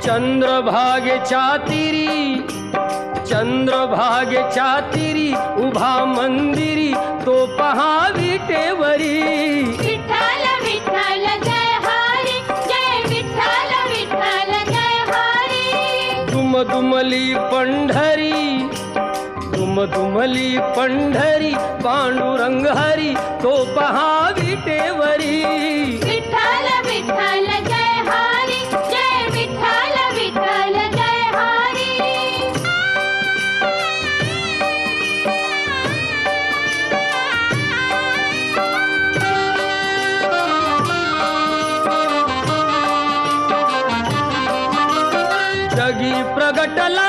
चंद्रभागेच्या तीरी, चंद्रभागेच्या तीरी उभा मंदिरी तो पहा विटेवरी. विठ्ठल विठ्ठल जय हरी, जय विठ्ठल विठ्ठल जय हरी. दुमदुमली पंढरी, दुमदुमली पंढरी पांडुरंग हरी तो पहा विटेवरी. विठ्ठल विठ्ठल जय हरी, जय विठ्ठल विठ्ठल जय हरी. जगी प्रगटला